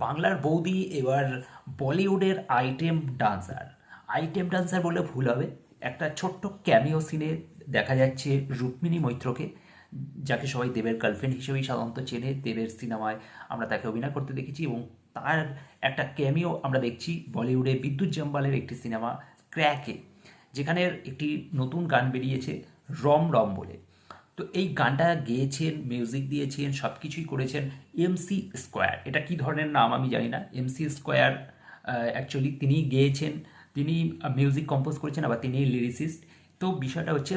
বাংলার বৌদি এবার বলিউডের আইটেম ডান্সার বলে ভুল হবে। একটা ছোট্ট ক্যামিও সিনে দেখা যাচ্ছে রুক্মিণী মৈত্রকে, যাকে সবাই দেবের গার্লফ্রেন্ড হিসেবেই সাধারণত চেনে। দেবের সিনেমায় আমরা তাকে অভিনয় করতে দেখেছি এবং তার একটা ক্যামিও আমরা দেখছি বলিউডে বিদ্যুৎ জাম্বালের একটি সিনেমা ক্র্যাকে, যেখানে একটি নতুন গান বেরিয়েছে রম রম বলে। তো এই গানটা গেয়েছেন, মিউজিক দিয়েছেন, সব কিছুই করেছেন এমসি স্কোয়ার। এটা কি ধরনের নাম আমি জানি না। এমসি স্কোয়ার অ্যাকচুয়ালি তিনি গেয়েছেন, তিনি মিউজিক কম্পোজ করেছেন, আবার তিনি লিরিসিস্ট। তো বিষয়টা হচ্ছে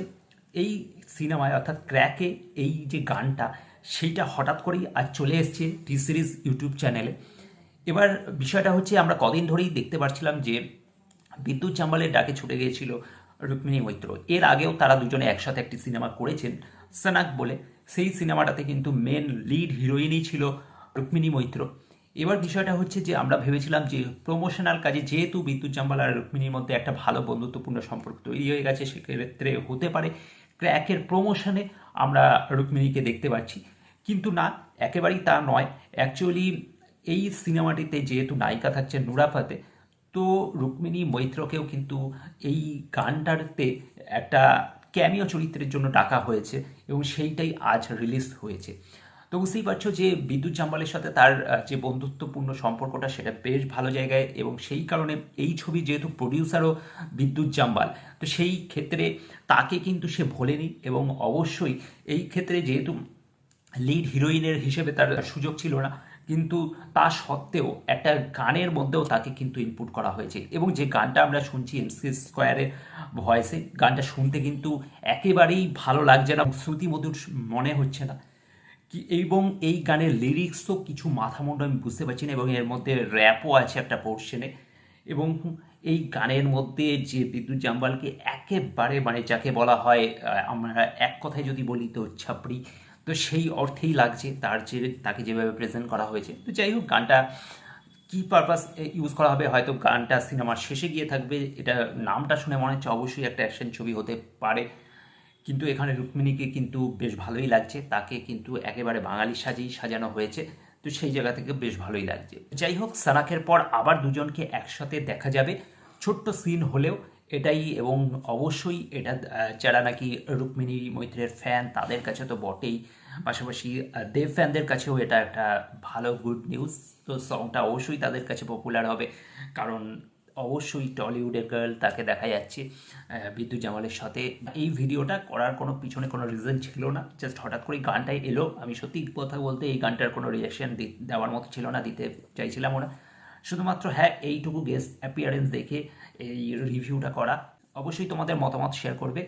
এই সিনেমায় অর্থাৎ ক্র্যাকে এই যে গানটা, সেইটা হঠাৎ করেই আজ চলে এসছে টি সিরিজ ইউটিউব চ্যানেলে। এবার বিষয়টা হচ্ছে আমরা কদিন ধরেই দেখতে পাচ্ছিলাম যে বিদ্যুৎ জাম্বালের ডাকে ছুটে গিয়েছিল রুক্মিণী মৈত্র। এর আগেও তারা দুজনে একসাথে একটি সিনেমা করেছেন সনাক বলে। সেই সিনেমাটাতে কিন্তু মেন লিড হিরোইনই ছিল রুক্মিণী মৈত্র। এবার বিষয়টা হচ্ছে যে আমরা ভেবেছিলাম যে প্রমোশনাল কাজে যেহেতু বিদ্যুৎ জাম্বাল আর রুক্মিণীর মধ্যে একটা ভালো বন্ধুত্বপূর্ণ সম্পর্ক তৈরি হয়ে গেছে, সেক্ষেত্রে হতে পারে ক্র্যাকের প্রমোশনে আমরা রুক্মিণীকে দেখতে পাচ্ছি। কিন্তু না, একেবারেই তা নয়। অ্যাকচুয়ালি এই সিনেমাটিতে যেহেতু নায়িকা থাকছে নুরা ফাতে, তো রুক্মিণী মৈত্রকেও কিন্তু এই গানটাতে একটা ক্যামিও চরিত্রের জন্য ডাকা হয়েছে এবং সেইটাই আজ রিলিজ হয়েছে। তো বুঝতেই পারছো যে বিদ্যুৎ জাম্বালের সাথে তার যে বন্ধুত্বপূর্ণ সম্পর্কটা সেটা বেশ ভালো জায়গায়, এবং সেই কারণে এই ছবি যেহেতু প্রডিউসারও বিদ্যুৎ জাম্বাল, তো সেই ক্ষেত্রে তাকে কিন্তু সে ভোলেনি। এবং অবশ্যই এই ক্ষেত্রে যেহেতু লিড হিরোইনের হিসেবে তার সুযোগ ছিল না, কিন্তু তা সত্ত্বেও একটা গানের মধ্যেও তাকে কিন্তু ইনপুট করা হয়েছে। এবং যে গানটা আমরা শুনছি এমসি স্কোয়ারের ভয়েসে, গানটা শুনতে কিন্তু একেবারেই ভালো লাগছে না, শ্রুতিমধুর মনে হচ্ছে না কি। এবং এই গানের লিরিক্সও কিছু মাথামুন্ডু আমি বুঝতে পারছি না, এবং এর মধ্যে র্যাপও আছে একটা পোর্শনে। এবং এই গানের মধ্যে যে বিদ্যুৎ জাম্বালকে একেবারে মানে যাকে বলা হয়, আমরা এক কথায় যদি বলি তো ছাপড়ি, তো সেই অর্থেই লাগছে তার যে তাকে যেভাবে প্রেজেন্ট করা হয়েছে। তো যাই হোক, গানটা কী পারপাস ইউজ করা হবে হয়তো গানটা সিনেমার শেষে গিয়ে থাকবে। এটা নামটা শুনে মনে হচ্ছে অবশ্যই একটা অ্যাকশন ছবি হতে পারে, কিন্তু এখানে রুক্মিণীকে কিন্তু বেশ ভালোই লাগছে, তাকে কিন্তু একেবারে বাঙালি সাজেই সাজানো হয়েছে। তো সেই জায়গা থেকে বেশ ভালোই লাগছে। যাই হোক, সানাকের পর আবার দুজনকে একসাথে দেখা যাবে, ছোট্ট সিন হলেও এটাই। এবং অবশ্যই এটা যারা নাকি রুক্মিণী মৈত্রের ফ্যান তাদের কাছে তো বটেই, পাশাপাশি দেব ফ্যানদের কাছেও এটা একটা ভালো গুড নিউজ। তো সংটা অবশ্যই তাদের কাছে পপুলার হবে, কারণ অবশ্যই টলিউডের গার্ল তাকে দেখা যাচ্ছে বিদ্যুৎ জামালের সাথে। এই ভিডিওটা করার কোনো পিছনে কোনো রিজন ছিল না, জাস্ট হঠাৎ করে গানটাই এলো। আমি সত্যি কথা বলতে এই গানটার কোনো রিয়াকশান দেওয়ার মতো ছিল না, দিতে চাইছিলামও না। শুধুমাত্র হ্যাঁ, এইটুকু গেস্ট অ্যাপিয়ারেন্স দেখে এই রিভিউটা করা। অবশ্যই তোমাদের মতামত শেয়ার করবে,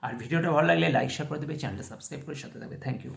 আর ভিডিওটা ভালো লাগলে লাইক শেয়ার করে দেবে, চ্যানেলটা সাবস্ক্রাইব করে সাথে থাকবে। Thank you.